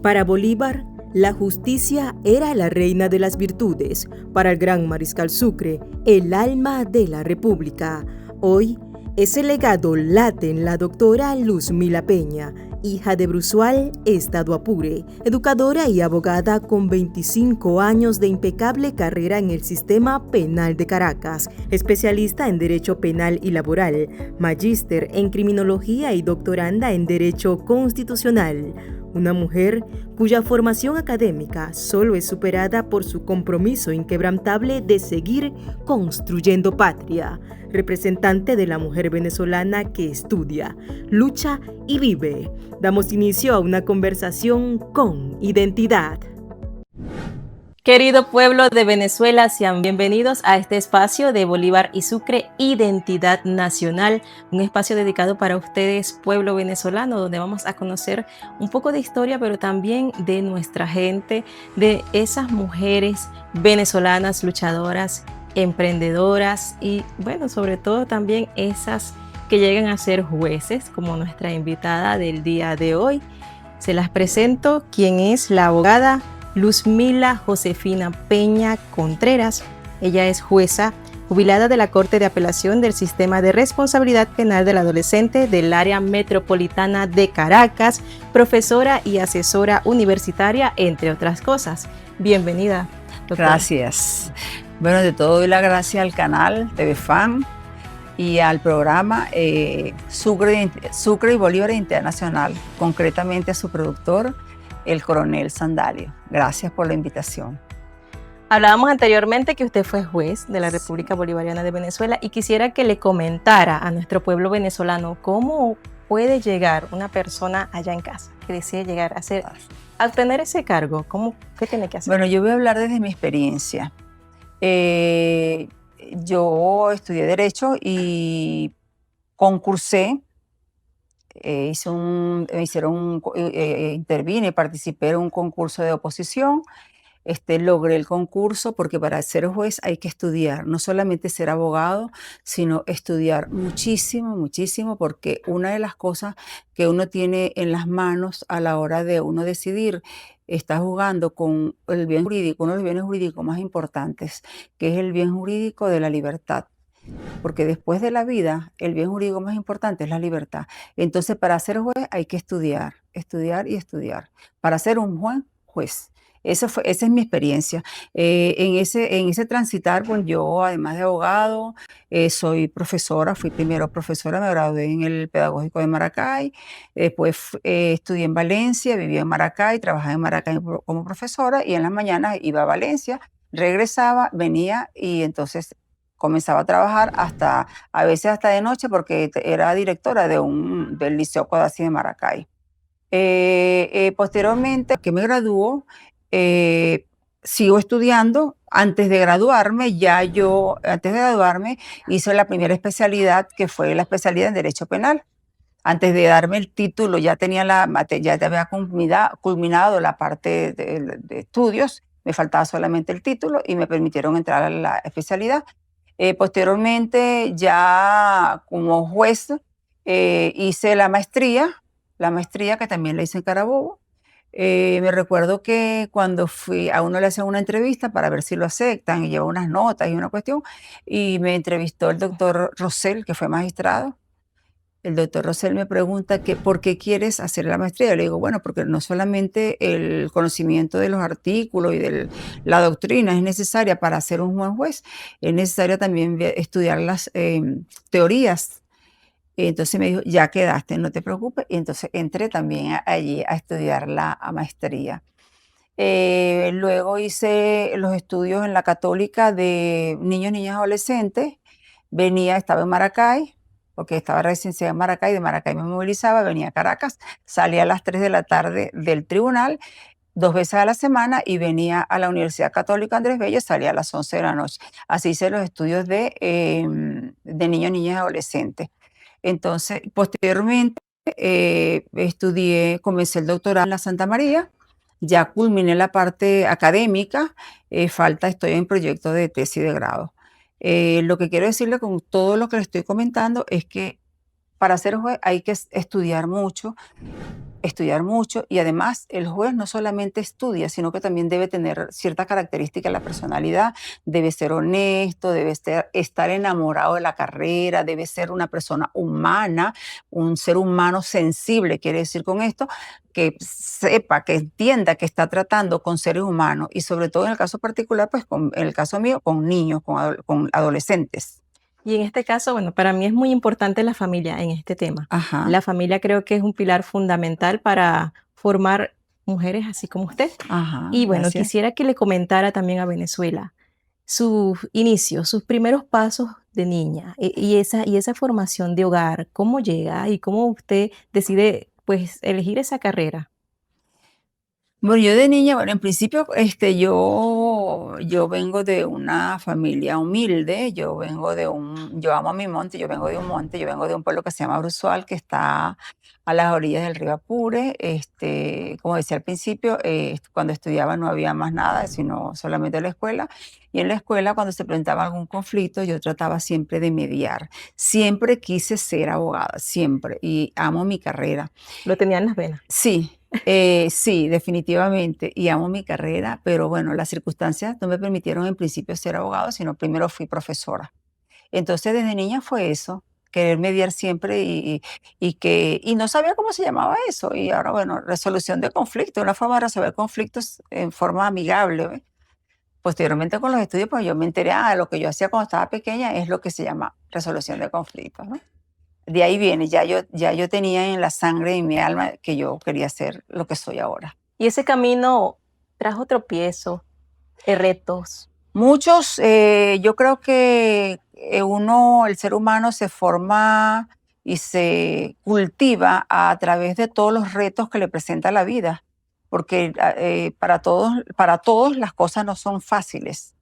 Para Bolívar, la justicia era la reina de las virtudes. Para el gran mariscal Sucre, el alma de la república. Hoy, ese legado late en la doctora Luzmila Peña, hija de Bruzual Estado Apure, educadora y abogada con 25 años de impecable carrera en el sistema penal de Caracas, especialista en Derecho Penal y Laboral, magíster en Criminología y doctoranda en Derecho Constitucional. Una mujer cuya formación académica solo es superada por su compromiso inquebrantable de seguir construyendo patria, representante de la mujer venezolana que estudia, lucha y vive. Damos inicio a una conversación con identidad. Querido pueblo de Venezuela, sean bienvenidos a este espacio de Bolívar y Sucre, Identidad Nacional, un espacio dedicado para ustedes, pueblo venezolano, donde vamos a conocer un poco de historia, pero también de nuestra gente, de esas mujeres venezolanas luchadoras, emprendedoras y, bueno, sobre todo también esas que llegan a ser jueces, como nuestra invitada del día de hoy. Se las presento, quien es la abogada Luzmila Josefina Peña Contreras. Ella es jueza jubilada de la Corte de Apelación del Sistema de Responsabilidad Penal del Adolescente del Área Metropolitana de Caracas, profesora y asesora universitaria, entre otras cosas. Bienvenida, doctora. Gracias. Bueno, de todo doy la gracia al canal TV Fan y al programa Sucre y Bolívar Internacional, concretamente a su productor, el coronel Sandalio. Gracias por la invitación. Hablábamos anteriormente que usted fue juez de la República Bolivariana de Venezuela y quisiera que le comentara a nuestro pueblo venezolano cómo puede llegar una persona allá en casa que desee llegar a obtener ese cargo. ¿Qué tiene que hacer? Bueno, yo voy a hablar desde mi experiencia. Yo estudié Derecho y concursé. Intervine, participé en un concurso de oposición, logré el concurso porque para ser juez hay que estudiar, no solamente ser abogado, sino estudiar muchísimo, muchísimo, porque una de las cosas que uno tiene en las manos a la hora de uno decidir, está jugando con el bien jurídico, uno de los bienes jurídicos más importantes, que es el bien jurídico de la libertad. Porque después de la vida, el bien jurídico más importante es la libertad. Entonces, para ser juez hay que estudiar, estudiar y estudiar. Para ser un buen juez. Esa es mi experiencia. En ese transitar, pues yo, además de abogado, soy profesora. Fui primero profesora, me gradué en el Pedagógico de Maracay. Después estudié en Valencia, viví en Maracay, trabajaba en Maracay como profesora y en las mañanas iba a Valencia, regresaba, venía y entonces comenzaba a trabajar a veces hasta de noche porque era directora del Liceo Codazzi de Maracay. Posteriormente que me graduó, sigo estudiando. Antes de graduarme, hice la primera especialidad, que fue la especialidad en Derecho Penal. Antes de darme el título, ya había culminado la parte de estudios, me faltaba solamente el título y me permitieron entrar a la especialidad. Posteriormente, ya como juez, hice la maestría que también la hice en Carabobo. Me recuerdo que cuando a uno le hacen una entrevista para ver si lo aceptan y lleva unas notas y una cuestión, y me entrevistó el doctor Rosell, que fue magistrado. El doctor Rosell me pregunta que por qué quieres hacer la maestría. Yo le digo, bueno, porque no solamente el conocimiento de los artículos y de la doctrina es necesaria para ser un buen juez, es necesario también estudiar las teorías. Entonces me dijo, ya quedaste, no te preocupes. Y entonces entré también allí a estudiar la maestría. Luego hice los estudios en la Católica de niños, niñas, adolescentes. Estaba en Maracay, porque estaba residenciada en Maracay, de Maracay me movilizaba, venía a Caracas, salía a las 3 de la tarde del tribunal, 2 veces a la semana, y venía a la Universidad Católica Andrés Bello, salía a las 11 de la noche. Así hice los estudios de niños, niñas y adolescentes. Entonces, posteriormente, comencé el doctorado en la Santa María, ya culminé la parte académica, estoy en proyecto de tesis de grado. Lo que quiero decirle con todo lo que le estoy comentando es que para ser juez hay que estudiar mucho, estudiar mucho y además el juez no solamente estudia, sino que también debe tener cierta característica de la personalidad, debe ser honesto, debe estar enamorado de la carrera, debe ser una persona humana, un ser humano sensible, quiere decir con esto, que sepa, que entienda que está tratando con seres humanos y sobre todo en el caso particular, pues en el caso mío, con niños, con adolescentes. Y en este caso, bueno, para mí es muy importante la familia en este tema. Ajá, La familia creo que es un pilar fundamental para formar mujeres así como usted. ajá, Y bueno, gracias. quisiera que le comentara también a Venezuela sus inicios, sus primeros pasos de niña y esa formación de hogar, cómo llega y cómo usted decide pues elegir esa carrera. Bueno, yo de niña, bueno, en principio, yo vengo de una familia humilde, yo amo mi monte, yo vengo de un monte, yo vengo de un pueblo que se llama Bruzual, que está a las orillas del río Apure. Como decía al principio, cuando estudiaba no había más nada, sino solamente la escuela. Y en la escuela, cuando se presentaba algún conflicto, yo trataba siempre de mediar. Siempre quise ser abogada, siempre, y amo mi carrera. Lo tenía en las venas. Sí, sí, definitivamente, y amo mi carrera, pero bueno, las circunstancias no me permitieron en principio ser abogado, sino primero fui profesora. Entonces, desde niña fue eso, querer mediar siempre y no sabía cómo se llamaba eso. Y ahora, bueno, resolución de conflictos, una forma de resolver conflictos en forma amigable, ¿ve? Posteriormente con los estudios, pues yo me enteré, lo que yo hacía cuando estaba pequeña es lo que se llama resolución de conflictos, ¿no? De ahí viene, ya yo tenía en la sangre y en mi alma que yo quería ser lo que soy ahora. Y ese camino trajo tropiezos, retos. Muchos, yo creo que el ser humano se forma y se cultiva a través de todos los retos que le presenta la vida, porque para todos las cosas no son fáciles.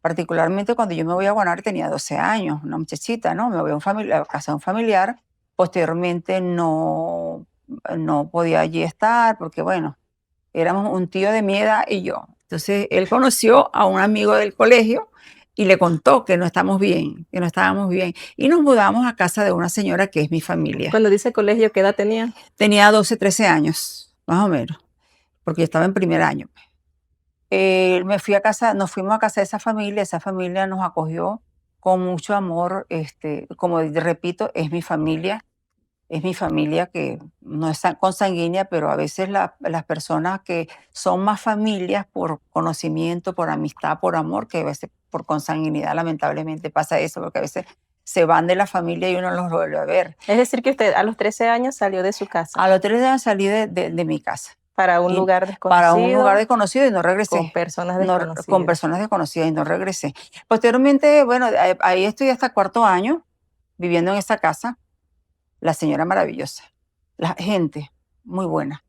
Particularmente cuando yo me voy a Guanar tenía 12 años, una muchachita, ¿no? Me voy a casa de un familiar. Posteriormente no podía allí estar porque, bueno, éramos un tío de mi edad y yo. Entonces él conoció a un amigo del colegio y le contó que no estamos bien, que no estábamos bien. Y nos mudamos a casa de una señora que es mi familia. Cuando dice colegio, ¿qué edad tenía? Tenía 12, 13 años, más o menos, porque yo estaba en primer año. Nos fuimos a casa de esa familia nos acogió con mucho amor, como repito, es mi familia que no es consanguínea, pero a veces las personas que son más familias por conocimiento, por amistad, por amor, que a veces por consanguinidad lamentablemente pasa eso, porque a veces se van de la familia y uno los vuelve a ver. Es decir, que usted a los 13 años salió de su casa A los 3 años salí de mi casa para un y lugar para un lugar desconocido, desconocido y no con regresé. personas Con desconocidas. personas desconocidas y no regresé. Posteriormente, bueno, ahí estudié hasta cuarto año viviendo en esa casa. La señora maravillosa, la gente muy buena.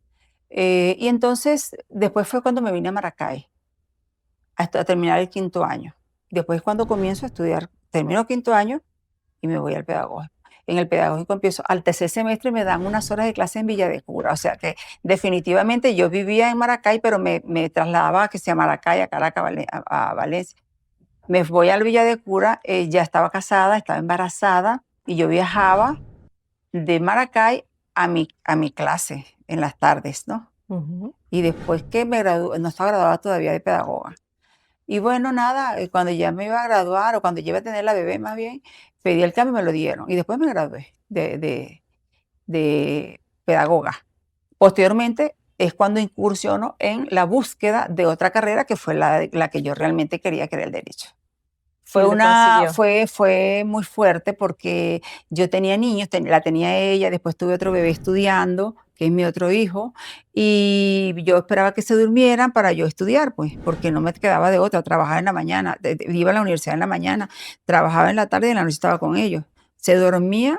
Y entonces, después fue cuando me vine a Maracay a terminar el quinto año. Después cuando comienzo a estudiar, termino quinto año y me voy al pedagógico. En el pedagógico empiezo, al tercer semestre me dan unas horas de clase en Villa de Cura. O sea que definitivamente yo vivía en Maracay, pero me trasladaba que sea Maracay, a Caracas, a Valencia. Me voy al Villa de Cura, ya estaba casada, estaba embarazada y yo viajaba de Maracay a mi clase en las tardes, ¿no? Ujú. Y después que me gradué, no estaba graduada todavía de pedagoga. Y bueno, nada, cuando ya me iba a graduar o cuando ya iba a tener la bebé más bien, pedí el cambio y me lo dieron. Y después me gradué de pedagoga. Posteriormente es cuando incursiono en la búsqueda de otra carrera que fue la que yo realmente quería, que era el derecho. Y lo consiguió. Fue muy fuerte porque yo tenía niños, la tenía ella, después tuve otro bebé estudiando, que es mi otro hijo, y yo esperaba que se durmieran para yo estudiar, pues, porque no me quedaba de otra, trabajaba en la mañana, iba a la universidad en la mañana, trabajaba en la tarde y en la noche estaba con ellos. Se dormían,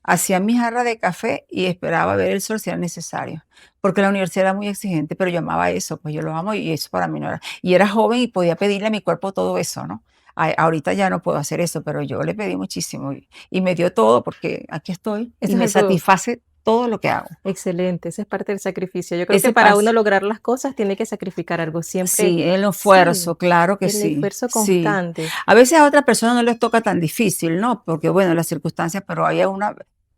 hacía mi jarra de café y esperaba ver el sol si era necesario, porque la universidad era muy exigente, pero yo amaba eso, pues yo lo amo y eso para mí no era. Y era joven y podía pedirle a mi cuerpo todo eso, ¿no? Ahorita ya no puedo hacer eso, pero yo le pedí muchísimo y me dio todo porque aquí estoy y Eso me es algo satisface todo lo que hago. excelente, esa es parte del sacrificio. Yo creo que Ese para uno paso, lograr las cosas tiene que sacrificar algo siempre. sí, el Sí, esfuerzo, claro que el sí, esfuerzo sí. constante. A veces a otras personas no les toca tan difícil, ¿no? Porque bueno, las circunstancias, pero hay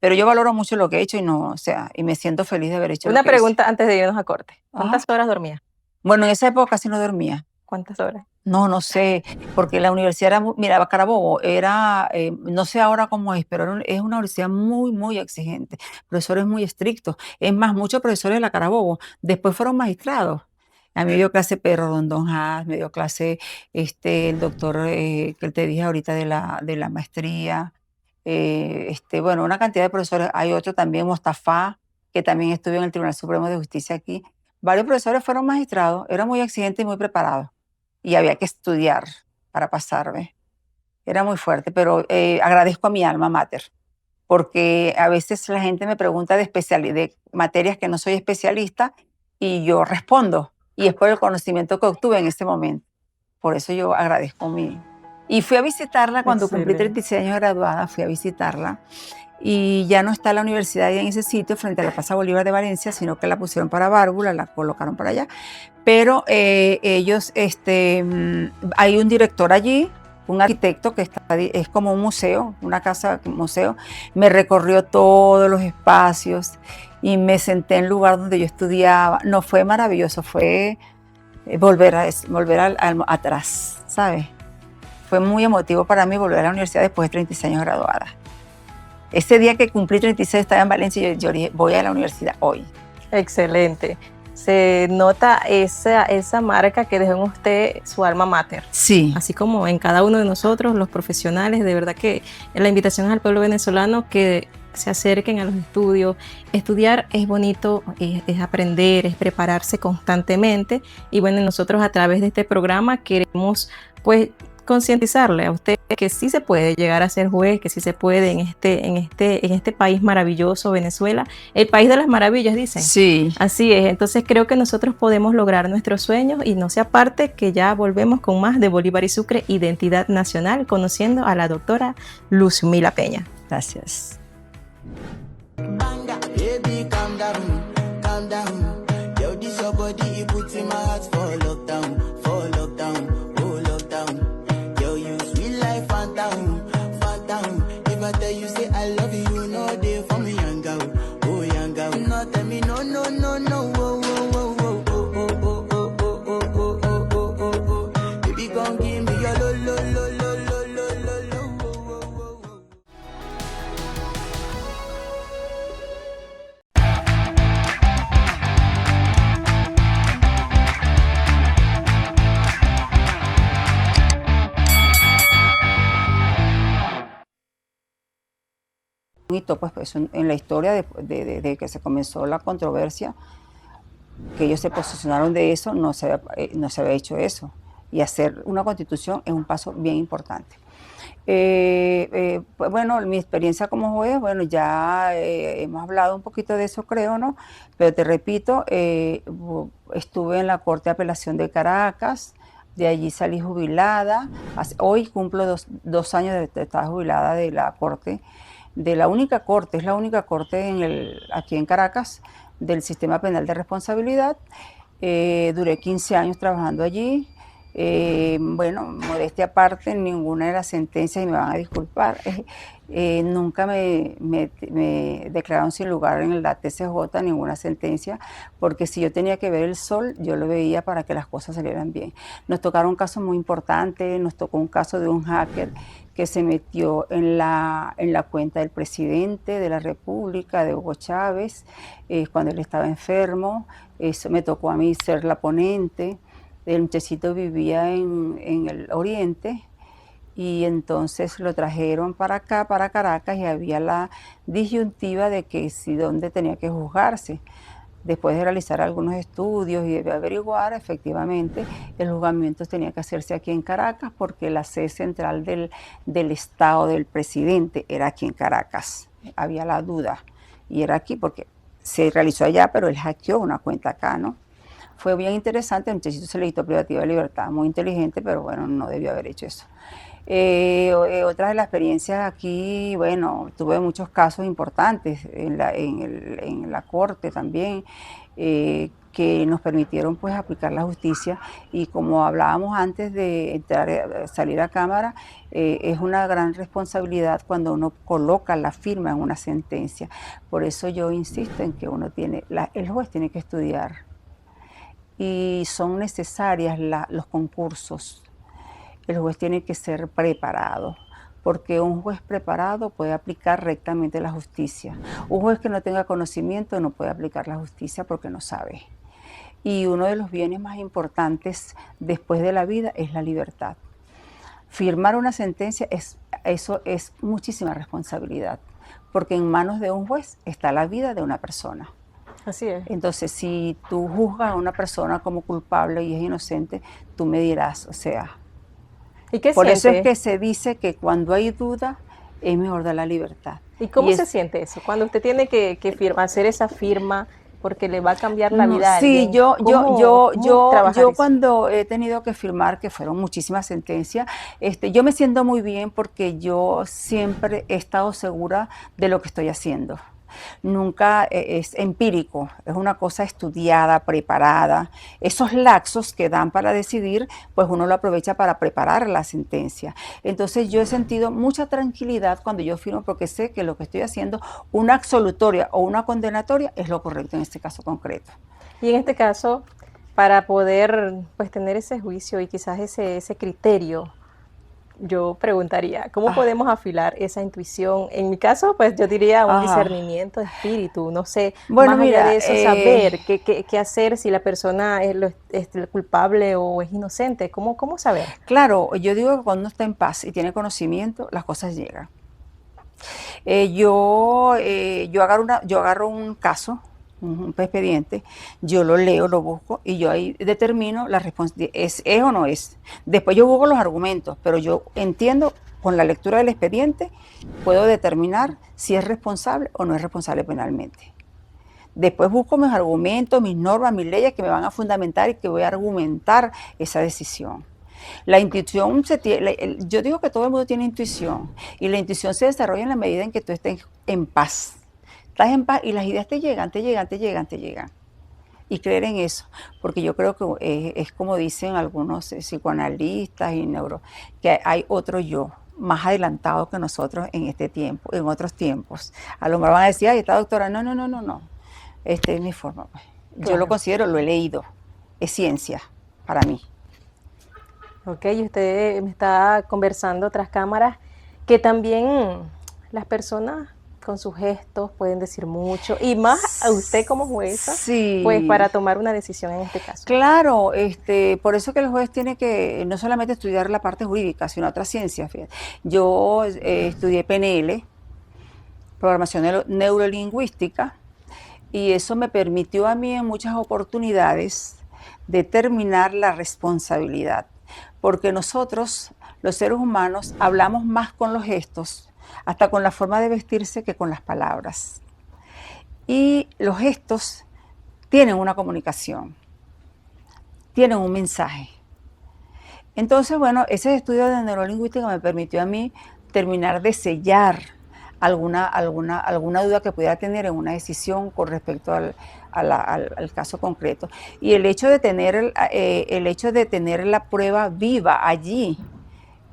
Pero yo valoro mucho lo que he hecho y no, o sea, y me siento feliz de haber hecho lo Una que hice. pregunta antes de irnos a corte. ¿Cuántas Ajá. horas dormías? Bueno, en esa época casi no dormía. ¿Cuántas horas? No, no sé, porque la universidad era mira, Carabobo era, no sé ahora cómo es, pero es una universidad muy, muy exigente, profesores muy estrictos. Es más, muchos profesores de la Carabobo después fueron magistrados. A mí me dio clase Pedro Rondón Haas, me dio clase el doctor que te dije ahorita de la maestría, bueno, una cantidad de profesores. Hay otro también, Mostafa, que también estuvo en el Tribunal Supremo de Justicia aquí. Varios profesores fueron magistrados, eran muy exigentes y muy preparados y había que estudiar para pasarme. Era muy fuerte, pero agradezco a mi alma mater, porque a veces la gente me pregunta de materias que no soy especialista y yo respondo, y es por el conocimiento que obtuve en ese momento. Por eso yo agradezco mi... Y fui a visitarla cuando cumplí Excelente. 36 años de graduada, fui a visitarla y ya no está la universidad en ese sitio frente a la Plaza Bolívar de Valencia, sino que la pusieron para Bárbula, la colocaron para allá. Pero ellos, hay un director allí, un arquitecto que es como un museo, una casa museo, me recorrió todos los espacios y me senté en el lugar donde yo estudiaba. No, fue maravilloso, fue volver atrás, ¿sabes? Fue muy emotivo para mí volver a la universidad después de 36 años graduada. Ese día que cumplí 36 estaba en Valencia y yo dije, voy a la universidad hoy. Excelente. Se nota esa marca que dejó en usted su alma mater. Sí. Así como en cada uno de nosotros, los profesionales, de verdad que la invitación es al pueblo venezolano que se acerquen a los estudios. Estudiar es bonito, es aprender, es prepararse constantemente. Y bueno, nosotros a través de este programa queremos pues concientizarle a usted que sí se puede llegar a ser juez, que sí se puede en este país maravilloso, Venezuela, el país de las maravillas, dicen. Sí. Así es, entonces creo que nosotros podemos lograr nuestros sueños y no se aparte que ya volvemos con más de Bolívar y Sucre, Identidad Nacional, conociendo a la doctora Luzmila Peña. Gracias. Baby, calm down, calm down. Yo, this your body, it puts in my heart for lockdown, oh lockdown. Yo, you sweet life, phantom, phantom. If I tell you say I love you, you know they for me, young girl, oh young girl. No, tell me no, no, no, no, oh, oh, oh, oh, oh, oh, oh, oh, oh, oh, oh, oh, oh, oh. Baby, come give me your lo, lo, lo, lo, lo, lo, lo, lo, oh, oh, oh, oh. Un hito, pues, en la historia de que se comenzó la controversia, que ellos se posicionaron de eso, no se había hecho eso. Y hacer una constitución es un paso bien importante. Pues, bueno, mi experiencia como juez, bueno, ya hemos hablado un poquito de eso, creo, ¿no? Pero te repito, estuve en la Corte de Apelación de Caracas, de allí salí jubilada. Hoy cumplo dos años de estar jubilada de la Corte, de la única corte, es la única corte aquí en Caracas, del sistema penal de responsabilidad. Duré 15 años trabajando allí. Bueno, modestia aparte, ninguna de las sentencias, y me van a disculpar, nunca me declararon sin lugar en la TCJ ninguna sentencia, porque si yo tenía que ver el sol, yo lo veía para que las cosas salieran bien. Nos tocaron casos muy importantes, nos tocó un caso de un hacker que se metió en la cuenta del presidente de la República, de Hugo Chávez, cuando él estaba enfermo. Eso me tocó a mí ser la ponente. El muchachito vivía en el oriente y entonces lo trajeron para acá, para Caracas, y había la disyuntiva de que si dónde tenía que juzgarse. Después de realizar algunos estudios y de averiguar, efectivamente, el juzgamiento tenía que hacerse aquí en Caracas porque la sede central del Estado del presidente era aquí en Caracas. Había la duda y era aquí porque se realizó allá, pero él hackeó una cuenta acá, ¿no? Fue bien interesante, el muchachito se le dictó privativa de libertad, muy inteligente, pero bueno, no debió haber hecho eso. Otra de las experiencias aquí, bueno, tuve muchos casos importantes en la corte también, que nos permitieron pues aplicar la justicia, y como hablábamos antes de salir a cámara, es una gran responsabilidad cuando uno coloca la firma en una sentencia. Por eso yo insisto en que el juez tiene que estudiar, y son necesarias los concursos. El juez tiene que ser preparado, porque un juez preparado puede aplicar rectamente la justicia. Un juez que no tenga conocimiento no puede aplicar la justicia porque no sabe. Y uno de los bienes más importantes después de la vida es la libertad. Firmar una sentencia, eso es muchísima responsabilidad, porque en manos de un juez está la vida de una persona. Así es. Entonces, si tú juzgas a una persona como culpable y es inocente, tú me dirás, o sea... ¿Y qué Por eso siente? es que se dice que cuando hay duda, es mejor dar la libertad. ¿Y cómo se siente eso? Cuando usted tiene que hacer esa firma porque le va a cambiar la vida a alguien. Sí, yo eso? Cuando he tenido que firmar, que fueron muchísimas sentencias, yo me siento muy bien porque yo siempre he estado segura de lo que estoy haciendo. Nunca es empírico, es una cosa estudiada, preparada. Esos lapsos que dan para decidir, pues uno lo aprovecha para preparar la sentencia. Entonces yo he sentido mucha tranquilidad cuando yo firmo, porque sé que lo que estoy haciendo, una absolutoria o una condenatoria, es lo correcto en este caso concreto. Y en este caso, para poder pues tener ese juicio y quizás ese criterio, yo preguntaría, ¿cómo podemos afilar esa intuición? En mi caso, pues yo diría un discernimiento de espíritu, no sé, bueno, más mira, allá de eso, saber qué hacer si la persona es culpable o es inocente, ¿cómo saber? Claro, yo digo que cuando uno está en paz y tiene conocimiento, las cosas llegan. Yo agarro un caso, un expediente, yo lo leo, lo busco y yo ahí determino la responsabilidad, ¿es o no es? Después yo busco los argumentos, pero yo entiendo, con la lectura del expediente, puedo determinar si es responsable o no es responsable penalmente. Después busco mis argumentos, mis normas, mis leyes que me van a fundamentar y que voy a argumentar esa decisión. La intuición, yo digo que todo el mundo tiene intuición, y la intuición se desarrolla en la medida en que tú estés en paz. Estás en paz y las ideas te llegan. Y creer en eso, porque yo creo que es como dicen algunos psicoanalistas y que hay otro yo más adelantado que nosotros en este tiempo, en otros tiempos. A lo mejor van a decir, ay, esta doctora, no. Esta es mi forma. Yo lo considero, lo he leído, es ciencia para mí. Ok, y usted me está conversando tras cámaras que también las personas con sus gestos pueden decir mucho, y más a usted como jueza, sí, pues para tomar una decisión en este caso. Claro, por eso que el juez tiene que no solamente estudiar la parte jurídica, sino otras ciencias. Fíjate. Yo estudié PNL, programación neurolingüística, y eso me permitió a mí en muchas oportunidades determinar la responsabilidad, porque nosotros, los seres humanos, hablamos más con los gestos, hasta con la forma de vestirse, que con las palabras. Y los gestos tienen una comunicación, tienen un mensaje. Entonces, bueno, ese estudio de neurolingüística me permitió a mí terminar de sellar alguna duda que pudiera tener en una decisión con respecto al caso concreto. Y el hecho de tener la prueba viva allí,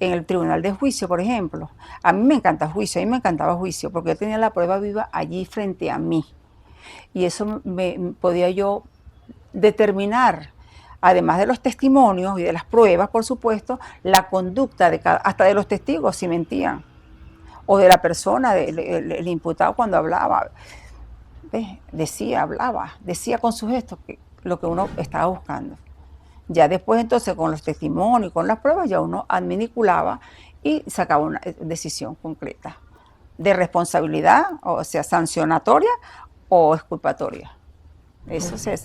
en el tribunal de juicio, por ejemplo. A mí me encanta juicio, a mí me encantaba juicio, porque yo tenía la prueba viva allí frente a mí. Y eso podía yo determinar, además de los testimonios y de las pruebas, por supuesto, la conducta hasta de los testigos, si mentían, o de la persona, el imputado cuando hablaba. Decía con sus gestos lo que uno estaba buscando. Ya después, entonces, con los testimonios, con las pruebas, ya uno adminiculaba y sacaba una decisión concreta de responsabilidad, o sea, sancionatoria o exculpatoria.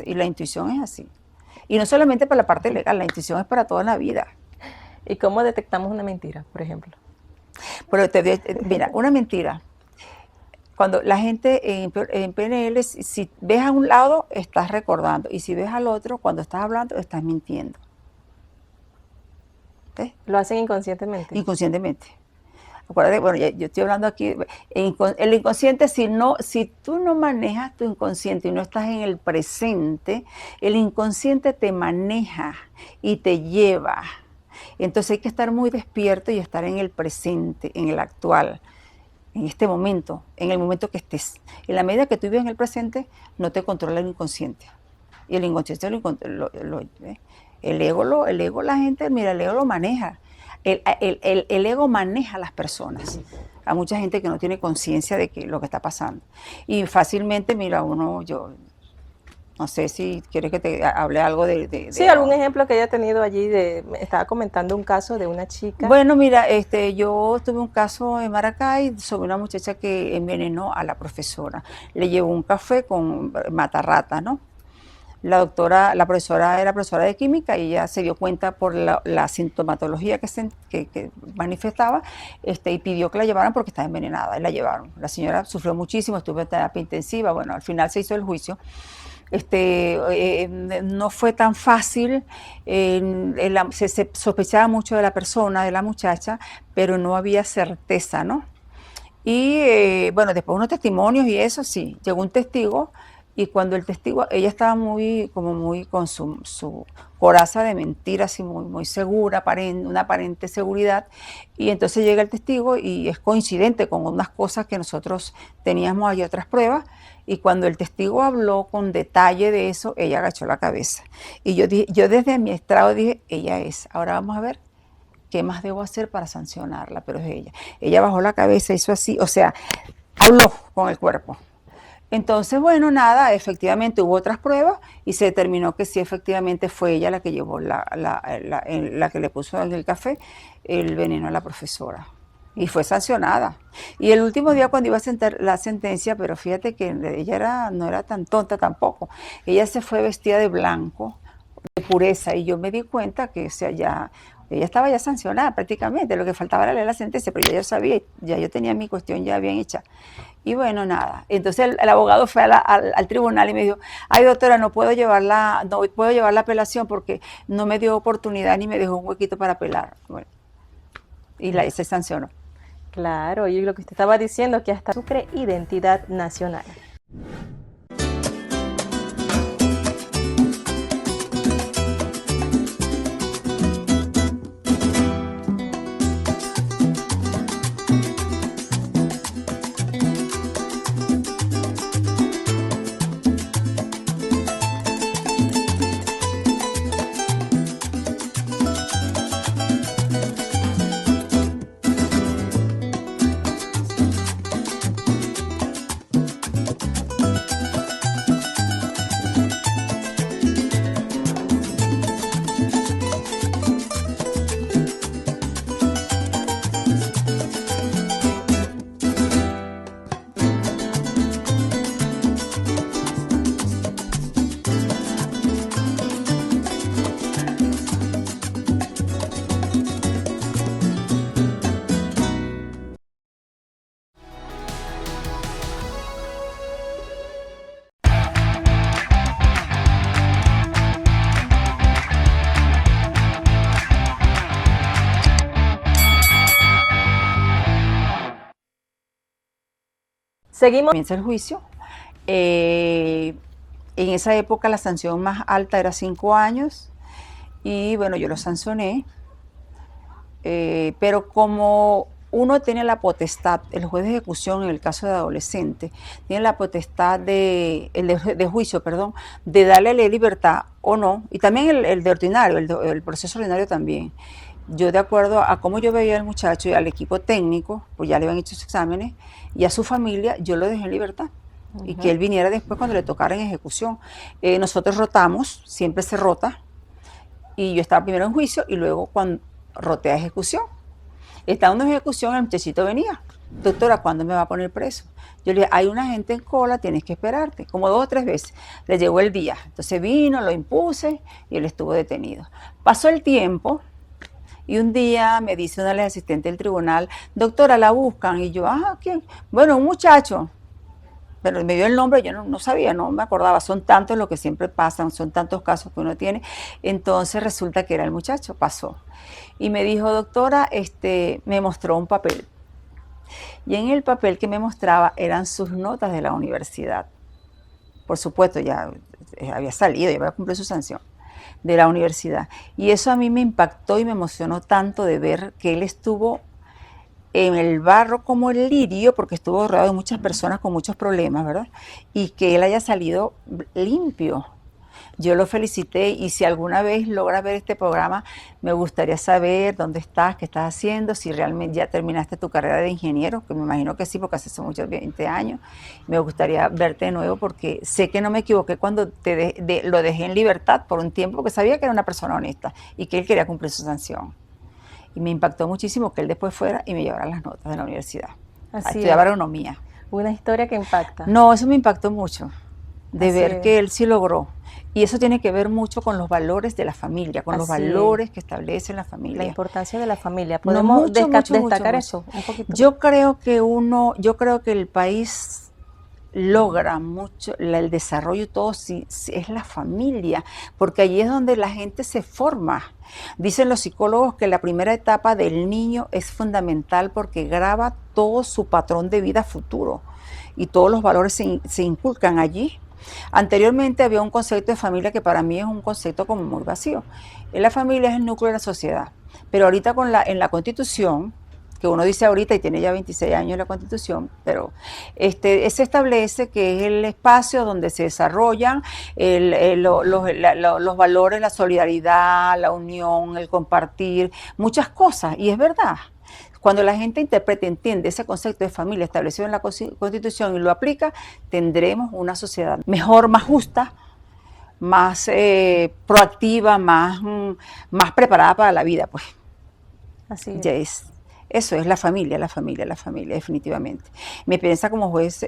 Y la intuición es así. Y no solamente para la parte legal, la intuición es para toda la vida. ¿Y cómo detectamos una mentira, por ejemplo? Pero mira, una mentira. Cuando la gente en PNL, si ves a un lado, estás recordando. Y si ves al otro, cuando estás hablando, estás mintiendo. ¿Lo hacen inconscientemente? Inconscientemente. Acuérdate, bueno, yo estoy hablando aquí, el inconsciente, si tú no manejas tu inconsciente y no estás en el presente, el inconsciente te maneja y te lleva. Entonces hay que estar muy despierto y estar en el presente, en el actual, en este momento, en el momento que estés. En la medida que tú vives en el presente, no te controla el inconsciente. Y el inconsciente el ego, la gente, mira, el ego lo maneja. El ego maneja a las personas. Hay mucha gente que no tiene conciencia de lo que está pasando. Y fácilmente, mira, yo no sé si quieres que te hable algo Sí, algún ejemplo que haya tenido allí, me estaba comentando un caso de una chica. Bueno, mira, yo tuve un caso en Maracay sobre una muchacha que envenenó a la profesora. Le llevó un café con matarrata, ¿no? La profesora era profesora de química y ella se dio cuenta por la sintomatología que manifestaba, y pidió que la llevaran porque estaba envenenada, y la llevaron. La señora sufrió muchísimo, estuvo en terapia intensiva, bueno, al final se hizo el juicio. No fue tan fácil, se sospechaba mucho de la persona, de la muchacha, pero no había certeza, ¿no? Y bueno, después unos testimonios y eso sí, llegó un testigo. Y cuando el testigo, ella estaba muy con su coraza de mentira, así muy segura, una aparente seguridad. Y entonces llega el testigo y es coincidente con unas cosas que nosotros teníamos ahí, otras pruebas. Y cuando el testigo habló con detalle de eso, ella agachó la cabeza. Y yo desde mi estrado dije, ella es. Ahora vamos a ver qué más debo hacer para sancionarla, pero es ella. Ella bajó la cabeza, hizo así, o sea, habló con el cuerpo. Entonces, bueno, nada, efectivamente hubo otras pruebas y se determinó que sí, efectivamente fue ella la que llevó la que le puso en el café el veneno a la profesora. Y fue sancionada. Y el último día cuando iba a sentar la sentencia, pero fíjate que ella no era tan tonta tampoco. Ella se fue vestida de blanco, de pureza, y yo me di cuenta que, o sea, ella estaba ya sancionada prácticamente, lo que faltaba era leer la sentencia, pero ya yo sabía, ya yo tenía mi cuestión ya bien hecha. Y bueno, nada. Entonces el abogado fue al tribunal y me dijo, ay doctora, no puedo llevar la apelación porque no me dio oportunidad ni me dejó un huequito para apelar. Bueno, y se sancionó. Claro, y lo que usted estaba diciendo, que hasta Sucre identidad nacional. Seguimos. Comienza el juicio. En esa época la sanción más alta era 5 años y bueno, yo lo sancioné, pero como uno tiene la potestad, el juez de ejecución en el caso de adolescente, tiene la potestad de juicio, perdón, de darle la libertad o no, y también el de ordinario, el proceso ordinario también. Yo, de acuerdo a cómo yo veía al muchacho y al equipo técnico, pues ya le habían hecho sus exámenes, y a su familia, yo lo dejé en libertad. Y que él viniera después cuando le tocara en ejecución. Nosotros rotamos, siempre se rota, y yo estaba primero en juicio y luego cuando roté a ejecución. Estando en ejecución, el muchachito venía, doctora, ¿cuándo me va a poner preso? Yo le dije, hay una gente en cola, tienes que esperarte, como 2 o 3 veces. Le llegó el día, entonces vino, lo impuse y él estuvo detenido. Pasó el tiempo y un día me dice una de las asistentes del tribunal, doctora, la buscan, y yo, ¿quién? Bueno, un muchacho. Pero me dio el nombre, yo no sabía, no me acordaba, son tantos los que siempre pasan, son tantos casos que uno tiene. Entonces resulta que era el muchacho, pasó. Y me dijo, doctora, me mostró un papel. Y en el papel que me mostraba eran sus notas de la universidad. Por supuesto, ya había salido, ya había cumplido su sanción de la universidad. Y eso a mí me impactó y me emocionó tanto de ver que él estuvo en el barro como el lirio, porque estuvo rodeado de muchas personas con muchos problemas, ¿verdad? Y que él haya salido limpio. Yo lo felicité y si alguna vez logras ver este programa, me gustaría saber dónde estás, qué estás haciendo, si realmente ya terminaste tu carrera de ingeniero, que me imagino que sí, porque hace muchos 20 años. Me gustaría verte de nuevo porque sé que no me equivoqué cuando lo dejé en libertad por un tiempo, porque sabía que era una persona honesta y que él quería cumplir su sanción. Y me impactó muchísimo que él después fuera y me llevara las notas de la universidad. Así Estudiaba es. agronomía. Una historia que impacta. No, eso me impactó mucho, de Así ver es. que él sí logró. Y eso tiene que ver mucho con los valores de la familia, con los Así es. valores que establece la La familia. importancia de la familia. No, ¿Podemos mucho, mucho, destacar mucho. eso un poquito? Yo creo que el país logra mucho el desarrollo y todo si es la familia, porque allí es donde la gente se forma. Dicen los psicólogos que la primera etapa del niño es fundamental porque graba todo su patrón de vida futuro y todos los valores se inculcan allí. Anteriormente había un concepto de familia que para mí es un concepto como muy vacío. La familia es el núcleo de la sociedad, pero ahorita en la Constitución, que uno dice ahorita y tiene ya 26 años la Constitución, pero se establece que es el espacio donde se desarrollan los valores, la solidaridad, la unión, el compartir, muchas cosas, y es verdad. Cuando la gente interpreta y entiende ese concepto de familia establecido en la Constitución y lo aplica, tendremos una sociedad mejor, más justa, más proactiva, más preparada para la vida, pues. Así Ya es. eso es la familia, definitivamente. Mi experiencia como juez,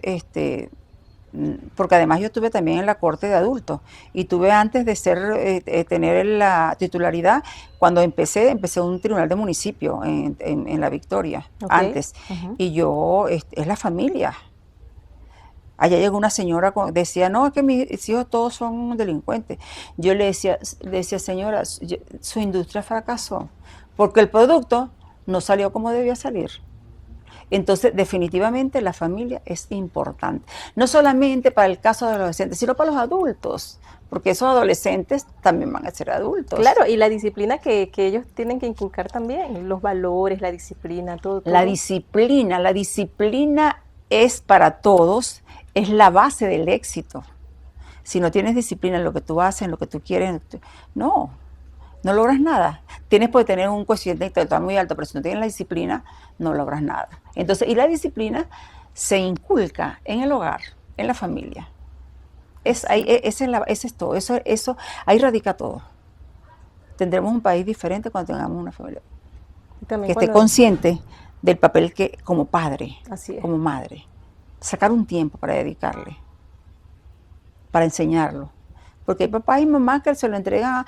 porque además yo estuve también en la corte de adultos y tuve antes de tener la titularidad, cuando empecé un tribunal de municipio en La Victoria, Ok. antes, y yo, es la familia. Allá llegó una señora, decía, no, es que mis hijos todos son delincuentes. Yo le decía señora, su industria fracasó, porque el producto no salió como debía salir. Entonces, definitivamente la familia es importante. No solamente para el caso de los adolescentes, sino para los adultos, porque esos adolescentes también van a ser adultos. Claro, y la disciplina que ellos tienen que inculcar también, los valores, la disciplina, todo. La disciplina es para todos, es la base del éxito. Si no tienes disciplina en lo que tú haces, en lo que tú quieres, no logras nada. Tienes que tener un cociente intelectual muy alto, pero si no tienes la disciplina, no logras nada. Entonces, y la disciplina se inculca en el hogar, en la familia. Ese es todo, eso, ahí radica todo. Tendremos un país diferente cuando tengamos una familia que esté consciente del papel que como padre, como madre, sacar un tiempo para dedicarle, para enseñarlo. Porque hay papás y mamás que se lo entregan,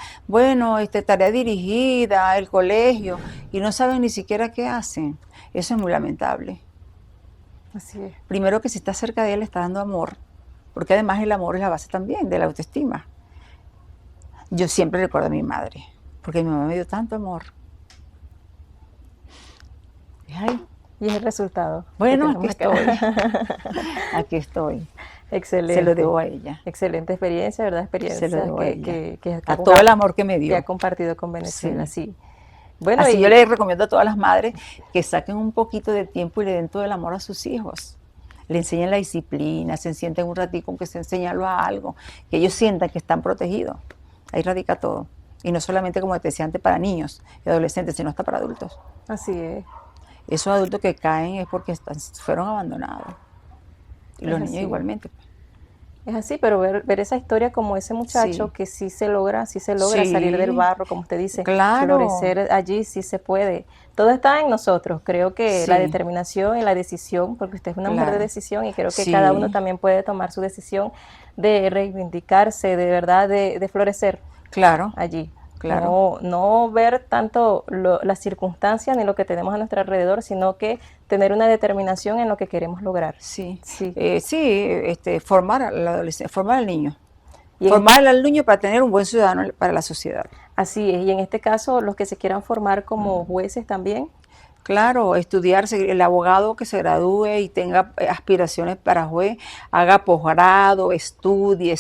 tarea dirigida, el colegio, y no saben ni siquiera qué hacen. Eso es muy lamentable. Así es. Primero que si está cerca de él, está dando amor, porque además el amor es la base también de la autoestima. Yo siempre recuerdo a mi madre, porque mi mamá me dio tanto amor. Y es el resultado. Bueno, aquí estoy. Aquí estoy. Excelente. Se lo debo a ella. Excelente experiencia, ¿verdad? Experiencia Se lo debo a ella. Que a todo el amor que me dio. Que ha compartido con Venezuela, sí. Bueno, así yo le recomiendo a todas las madres que saquen un poquito de tiempo y le den todo el amor a sus hijos. Le enseñen la disciplina, se sienten un ratito aunque se enseñarlo a algo, que ellos sientan que están protegidos. Ahí radica todo. Y no solamente, como te decía antes, para niños y adolescentes, sino hasta para adultos. Así es. Esos adultos que caen es porque fueron abandonados. Y los niños igualmente. Es así, pero ver esa historia como ese muchacho que sí se logra salir del barro, como usted dice, florecer allí, sí se puede. Todo está en nosotros. Creo que la determinación y la decisión, porque usted es una mujer de decisión y creo que cada uno también puede tomar su decisión de reivindicarse, de verdad, de florecer allí. Claro. No ver tanto las circunstancias ni lo que tenemos a nuestro alrededor, sino que tener una determinación en lo que queremos lograr. Formar al adolescente, formar al niño. Formar al niño para tener un buen ciudadano para la sociedad. Así es, y en este caso los que se quieran formar como jueces también. Claro, estudiar, el abogado que se gradúe y tenga aspiraciones para juez, haga posgrado, estudie,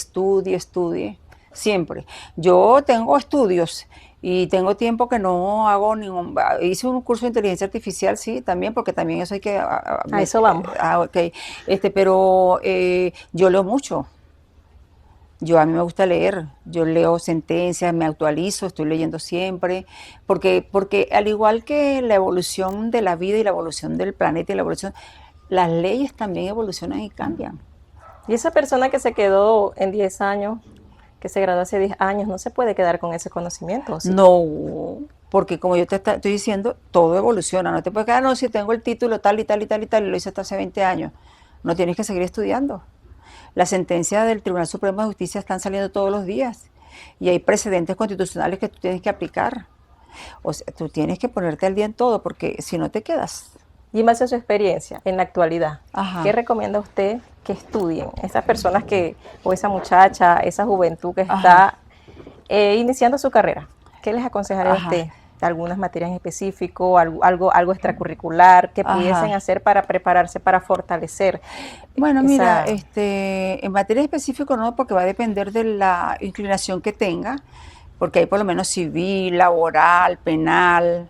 siempre. Yo tengo estudios y tengo tiempo que no hago ningún, hice un curso de inteligencia artificial, sí, también, porque también eso hay que... A eso vamos. Ok, pero yo leo mucho. A mí me gusta leer, yo leo sentencias, me actualizo, estoy leyendo siempre, porque al igual que la evolución de la vida y la evolución del planeta y la evolución, las leyes también evolucionan y cambian. Y esa persona que se quedó en 10 años, que se graduó hace 10 años, no se puede quedar con ese conocimiento, ¿o sí? No, porque como yo te estoy diciendo, todo evoluciona, no te puedes quedar, no, si tengo el título tal y tal y tal y tal, y lo hice hasta hace 20 años, no tienes que seguir estudiando. Las sentencias del Tribunal Supremo de Justicia están saliendo todos los días y hay precedentes constitucionales que tú tienes que aplicar. O sea, tú tienes que ponerte al día en todo porque si no te quedas. Y en base a su experiencia en la actualidad, Ajá. ¿qué recomienda usted que estudien? Esas personas o esa muchacha, esa juventud que está iniciando su carrera, ¿qué les aconsejaría a usted? ¿Algunas materias en específico, algo extracurricular que pudiesen hacer para prepararse, para fortalecer? Bueno, mira, en materia específica no, porque va a depender de la inclinación que tenga, porque hay por lo menos civil, laboral, penal,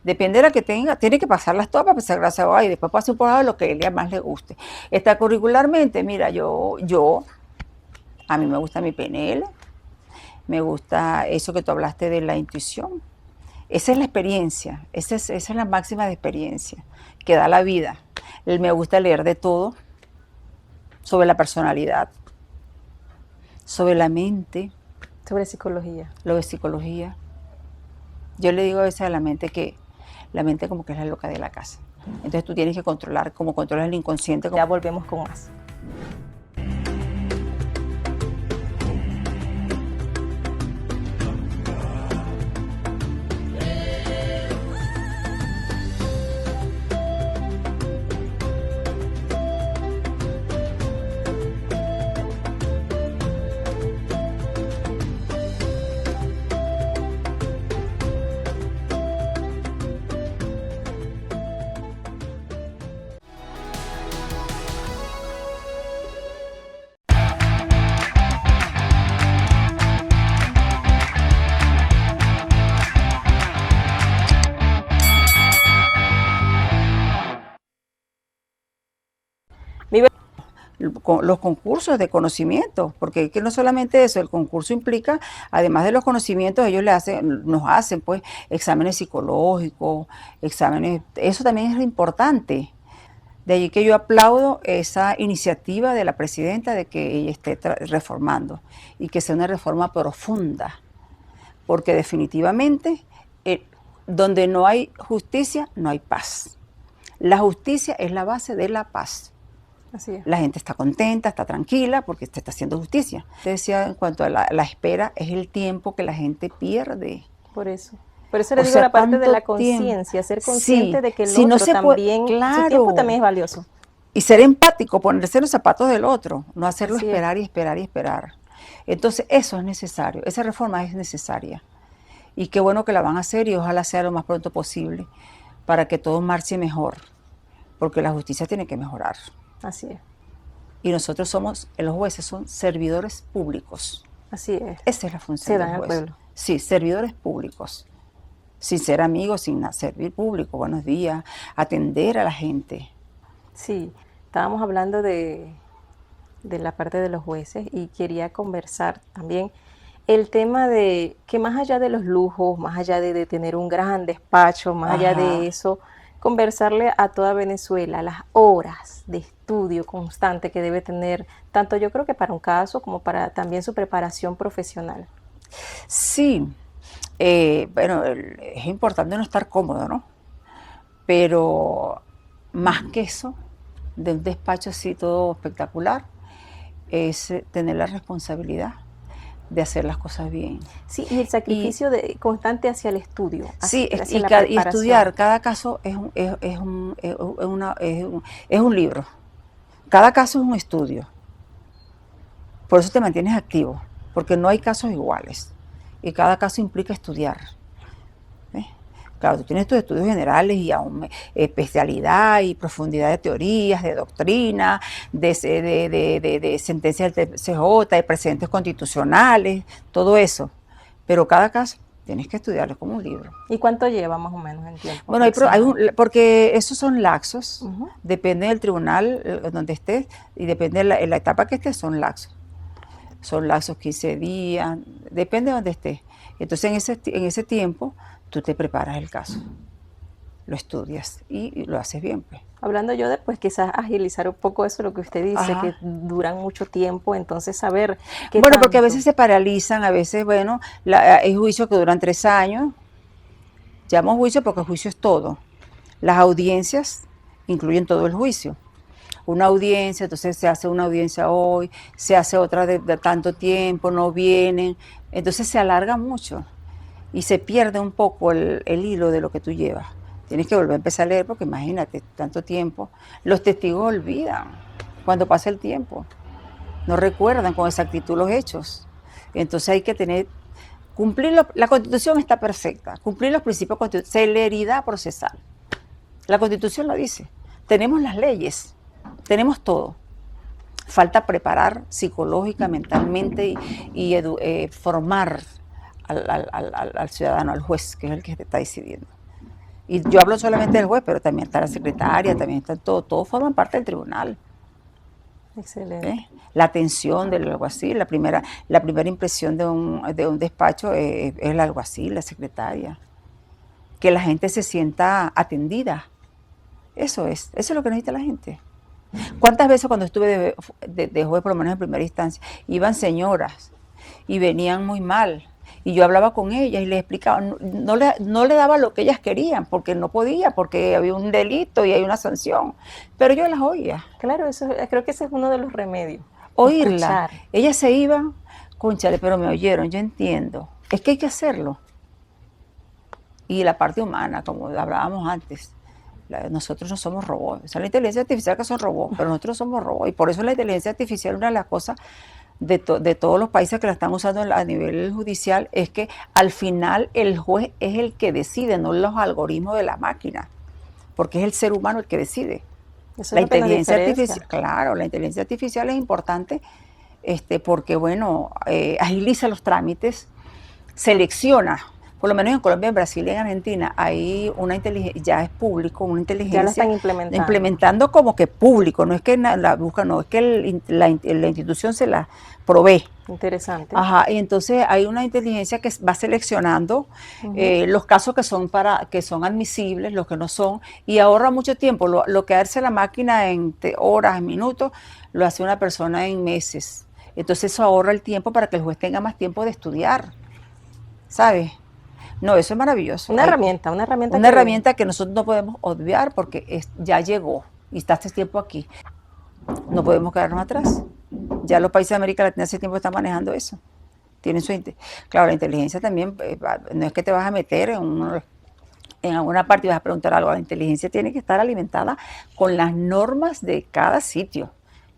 depende de la que tenga, tiene que pasarlas todas para empezar gracias a y después pase un poco de lo que a ella más le guste. Extracurricularmente, mira, a mí me gusta mi PNL, me gusta eso que tú hablaste de la intuición. Esa es la experiencia, esa es la máxima de experiencia que da la vida. Me gusta leer de todo, sobre la personalidad, sobre la mente. Sobre psicología. Lo de psicología. Yo le digo a veces a la mente que la mente como que es la loca de la casa. Entonces tú tienes que controlar, como controlas el inconsciente. Ya volvemos con más. Los concursos de conocimiento, porque que no solamente eso, el concurso implica, además de los conocimientos, ellos nos hacen pues exámenes psicológicos, eso también es importante. De allí que yo aplaudo esa iniciativa de la presidenta de que ella esté reformando y que sea una reforma profunda, porque definitivamente donde no hay justicia, no hay paz. La justicia es la base de la paz. Así es. La gente está contenta, está tranquila porque se está haciendo justicia. Te decía, en cuanto a la espera, es el tiempo que la gente pierde. Por eso le digo la parte de la conciencia, ser consciente de que el otro también, su tiempo también es valioso. Y ser empático, ponerse en los zapatos del otro, no hacerlo esperar y esperar y esperar. Entonces eso es necesario, esa reforma es necesaria. Y qué bueno que la van a hacer y ojalá sea lo más pronto posible para que todo marche mejor, porque la justicia tiene que mejorar. Así es. Y nosotros los jueces son servidores públicos. Así es. Esa es la función del juez. Se dan al pueblo. Sí, servidores públicos. Sin ser amigos, sin servir público, buenos días, atender a la gente. Sí, estábamos hablando de la parte de los jueces y quería conversar también el tema de que más allá de los lujos, más allá de tener un gran despacho, más allá de eso, conversarle a toda Venezuela las horas de estudio constante que debe tener, tanto yo creo que para un caso como para también su preparación profesional. Sí, bueno, es importante no estar cómodo, ¿no? Pero más que eso, de un despacho así todo espectacular, es tener la responsabilidad de hacer las cosas bien. Sí, y el sacrificio constante hacia el estudio. Sí, y estudiar, cada caso es un libro. Cada caso es un estudio. Por eso te mantienes activo, porque no hay casos iguales. Y cada caso implica estudiar. Claro, tú tienes tus estudios generales y aún especialidad y profundidad de teorías, de doctrina, de sentencias del TCJ, de precedentes constitucionales, todo eso. Pero cada caso tienes que estudiarlo como un libro. ¿Y cuánto lleva más o menos en tiempo? Bueno, porque esos son laxos, depende del tribunal donde estés y depende de la etapa que estés, son laxos. Son laxos 15 días, depende de donde estés. Entonces en ese tiempo tú te preparas el caso, lo estudias y lo haces bien, pues. Hablando yo de, pues, quizás agilizar un poco eso, lo que usted dice, Ajá. que duran mucho tiempo, entonces saber qué Bueno, porque a tanto. veces se paralizan, a veces, bueno, hay juicios que duran 3 años. Llamo juicio porque el juicio es todo. Las audiencias incluyen todo el juicio. Una audiencia, entonces se hace una audiencia hoy, se hace otra de tanto tiempo, no vienen, entonces se alarga mucho y se pierde un poco el hilo de lo que tú llevas. Tienes que volver a empezar a leer porque imagínate, tanto tiempo. Los testigos olvidan cuando pasa el tiempo, no recuerdan con exactitud los hechos. Entonces hay que la Constitución está perfecta, cumplir los principios constitucionales, celeridad procesal. La Constitución lo dice, tenemos las leyes, tenemos todo. Falta preparar psicológica, mentalmente y formar al ciudadano, al juez, que es el que te está decidiendo. Y yo hablo solamente del juez, pero también está la secretaria, también está todo, todos forman parte del tribunal. Excelente. La atención del alguacil, la primera impresión de un despacho es el alguacil, la secretaria. Que la gente se sienta atendida. Eso es lo que necesita la gente. ¿Cuántas veces cuando estuve de juez, por lo menos en primera instancia, iban señoras y venían muy mal? Y yo hablaba con ellas y les explicaba, no le daba lo que ellas querían, porque no podía, porque había un delito y hay una sanción. Pero yo las oía. Claro, creo que ese es uno de los remedios. Oírla. Escuchar. Ellas se iban, cónchale, pero me oyeron, yo entiendo. Es que hay que hacerlo. Y la parte humana, como hablábamos antes, nosotros no somos robots. O sea, la inteligencia artificial que son robots, pero nosotros somos robots. Y por eso la inteligencia artificial, una de las cosas de todos los países que la están usando a nivel judicial, es que al final el juez es el que decide, no los algoritmos de la máquina, porque es el ser humano el que decide. Eso La es lo que nos inteligencia diferencia. artificial, claro, la inteligencia artificial es importante porque, bueno, agiliza los trámites, selecciona. Por lo menos en Colombia, en Brasil y en Argentina hay una inteligencia, ya es público, una inteligencia. Ya la están implementando. Implementando como que público, no es que la buscan, no, es que la institución se la provee. Interesante. Ajá, y entonces hay una inteligencia que va seleccionando los casos que son admisibles, los que no son, y ahorra mucho tiempo. Lo que hace la máquina en horas, en minutos, lo hace una persona en meses. Entonces eso ahorra el tiempo para que el juez tenga más tiempo de estudiar, ¿sabes? No, eso es maravilloso. Una herramienta que nosotros no podemos obviar porque ya llegó y está este tiempo aquí. No podemos quedarnos atrás. Ya los países de América Latina hace tiempo están manejando eso. Claro, la inteligencia también, no es que te vas a meter en alguna parte y vas a preguntar algo. La inteligencia tiene que estar alimentada con las normas de cada sitio.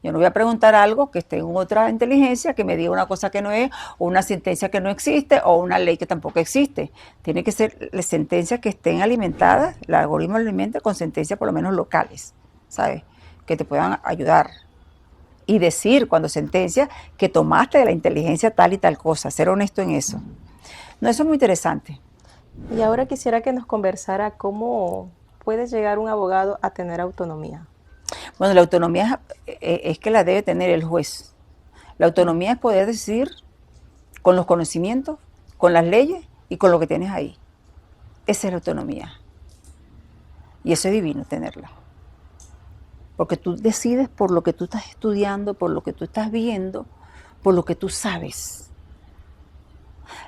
Yo no voy a preguntar algo que esté en otra inteligencia, que me diga una cosa que no es, o una sentencia que no existe, o una ley que tampoco existe. Tiene que ser sentencias que estén alimentadas, el algoritmo lo alimenta con sentencias por lo menos locales, ¿sabes? Que te puedan ayudar. Y decir cuando sentencia que tomaste de la inteligencia tal y tal cosa, ser honesto en eso. No, eso es muy interesante. Y ahora quisiera que nos conversara cómo puede llegar un abogado a tener autonomía. Bueno, la autonomía es que la debe tener el juez. La autonomía es poder decidir con los conocimientos, con las leyes y con lo que tienes ahí. Esa es la autonomía. Y eso es divino tenerla. Porque tú decides por lo que tú estás estudiando, por lo que tú estás viendo, por lo que tú sabes.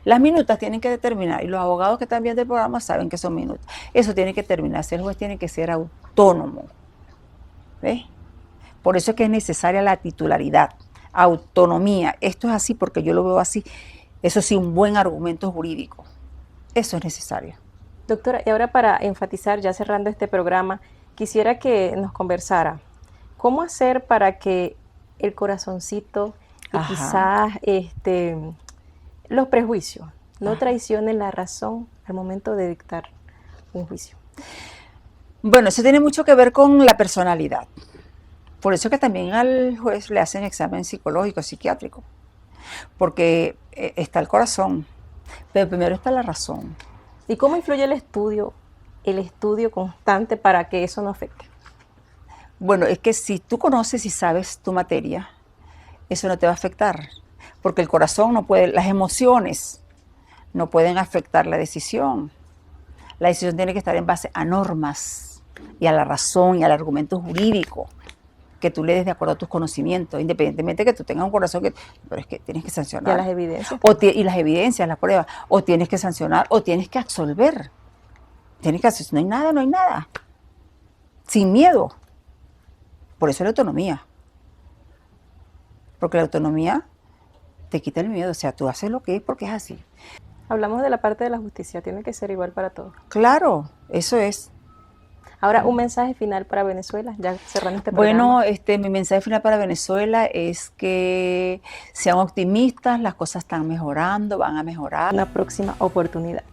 Las minutas tienen que determinar, y los abogados que están viendo el programa saben que son minutas. Eso tiene que terminarse, el juez tiene que ser autónomo. ¿Ves? Por eso es que es necesaria la titularidad, autonomía. Esto es así porque yo lo veo así. Eso sí, un buen argumento jurídico. Eso es necesario. Doctora, y ahora para enfatizar, ya cerrando este programa, quisiera que nos conversara cómo hacer para que el corazoncito y quizás los prejuicios no traicionen la razón al momento de dictar un juicio? Bueno, eso tiene mucho que ver con la personalidad. Por eso que también al juez le hacen examen psicológico, psiquiátrico, porque está el corazón, pero primero está la razón. ¿Y cómo influye el estudio constante para que eso no afecte? Bueno, es que si tú conoces y sabes tu materia, eso no te va a afectar, porque el corazón no puede, las emociones no pueden afectar la decisión. La decisión tiene que estar en base a normas y a la razón y al argumento jurídico que tú le des de acuerdo a tus conocimientos, independientemente de que tú tengas un corazón que, pero es que tienes que sancionar. Y a las evidencias. Y las evidencias, las pruebas, o tienes que sancionar, o tienes que absolver. Tienes que hacer, no hay nada, no hay nada. Sin miedo. Por eso la autonomía. Porque la autonomía te quita el miedo, o sea, tú haces lo que es porque es así. Hablamos de la parte de la justicia, tiene que ser igual para todos. Claro, eso es. Ahora, un mensaje final para Venezuela, ya cerrando este programa. Bueno, mi mensaje final para Venezuela es que sean optimistas, las cosas están mejorando, van a mejorar. Una próxima oportunidad.